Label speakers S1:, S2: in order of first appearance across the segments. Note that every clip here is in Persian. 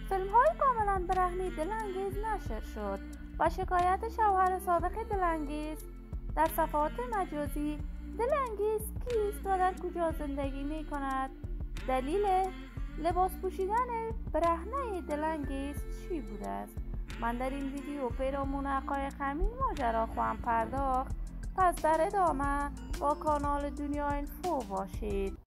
S1: فیلم های کاملا برهنه دلانگیز نشر شد و شکایت شوهر سابق دلانگیز در صفحات مجازی دلانگیز کیست و در کجا زندگی می کند؟ دلیل لباس پوشیدن برهنه دلانگیز چی بوده است؟ من در این ویدیو پیرامون حقایق همین ماجرا خواهم پرداخت. پس در ادامه با کانال دنیا اینفو باشید.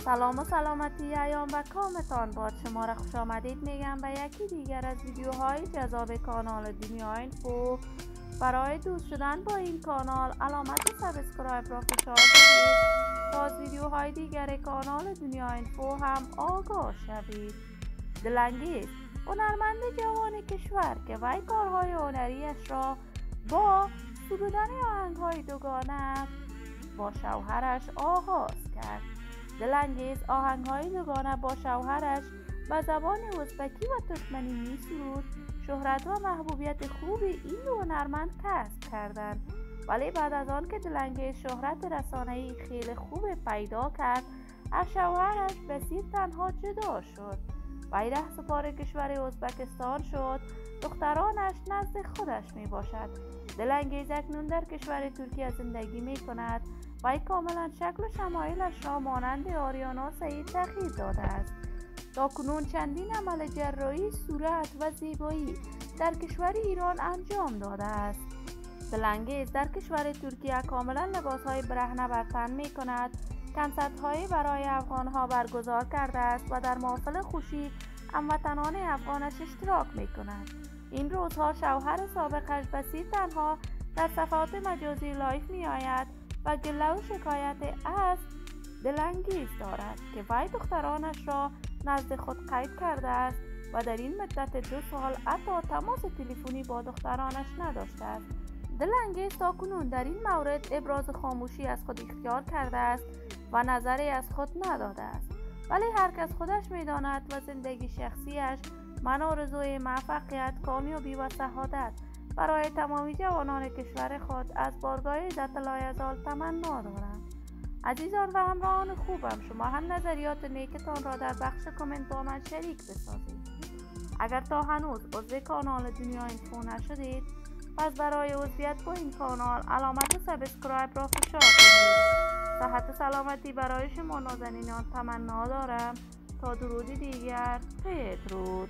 S1: سلام و سلامتی ایام و کامتان باد. شما را خوش آمدید میگم به یکی دیگر از ویدیوهای جذاب کانال دنیا اینفو. برای دوست شدن با این کانال علامت سابسکرایب را فشار بدید تا از ویدیوهای دیگر کانال دنیا اینفو هم آگاه شوید. دلانگیز هنرمند جوان کشور که وی کارهای هنریش را با سرودن آهنگ‌های دوگانه با شوهرش آغاز کرد. دلانگیز آهنگ‌های دوگانه با شوهرش به زبان ازبکی و ترکمنی می‌سرود. شهرت و محبوبیت خوبی این دو هنرمند کسب کردند، ولی بعد از آن که دلانگیز شهرت رسانه‌ای خیلی خوب پیدا کرد، از شوهرش بسیر تنها جدا شد. وی رهسپار کشور ازبکستان شد. دخترانش نزد خودش می باشد. دلانگیز اکنون در کشور ترکیه زندگی می کند. وی کاملا شکل و شمایلش را مانند آریانا سعید تغییر داده است. تا کنون چندین عمل جراحی صورت و زیبایی در کشور ایران انجام داده است. دلانگیز در کشور ترکیه کاملا لباسهای برهنه بر تن می کند. کنسرت‌هایی برای افغان‌ها برگزار کرده است و در محفل خوشی هموطنان افغانش اشتراک می‌کند. این روزها شوهر سابقش بسیر تنها در صفحات مجازی لایف می‌آید و گله و شکایت از دلانگیز دارد که وی دخترانش را نزد خود قید کرده است و در این مدت 2 سال حتی تماس تلفنی با دخترانش نداشته است. دلانگیز تاکنون در این مورد ابراز خاموشی از خود اختیار کرده است و نظری از خود نداده است، ولی هر کس خودش می‌داند و زندگی شخصیش من آرزوی موفقیت، کامیابی و سعادت برای تمامی جوانان کشور خود از بارگاه عزت لایزال تمنا دارم. عزیزان و همراهان خوبم، شما هم نظریات نیکتان را در بخش کامنت با من شریک بسازید. اگر تا هنوز عضو کانال دنیا اینفو نشدید، پس برای عضویت با این کانال علامت سابسکرایب را فشار بدید. صحت و سلامتی برای شما نازنینان تمنا دارم. تا درودی دیگر، بدرود.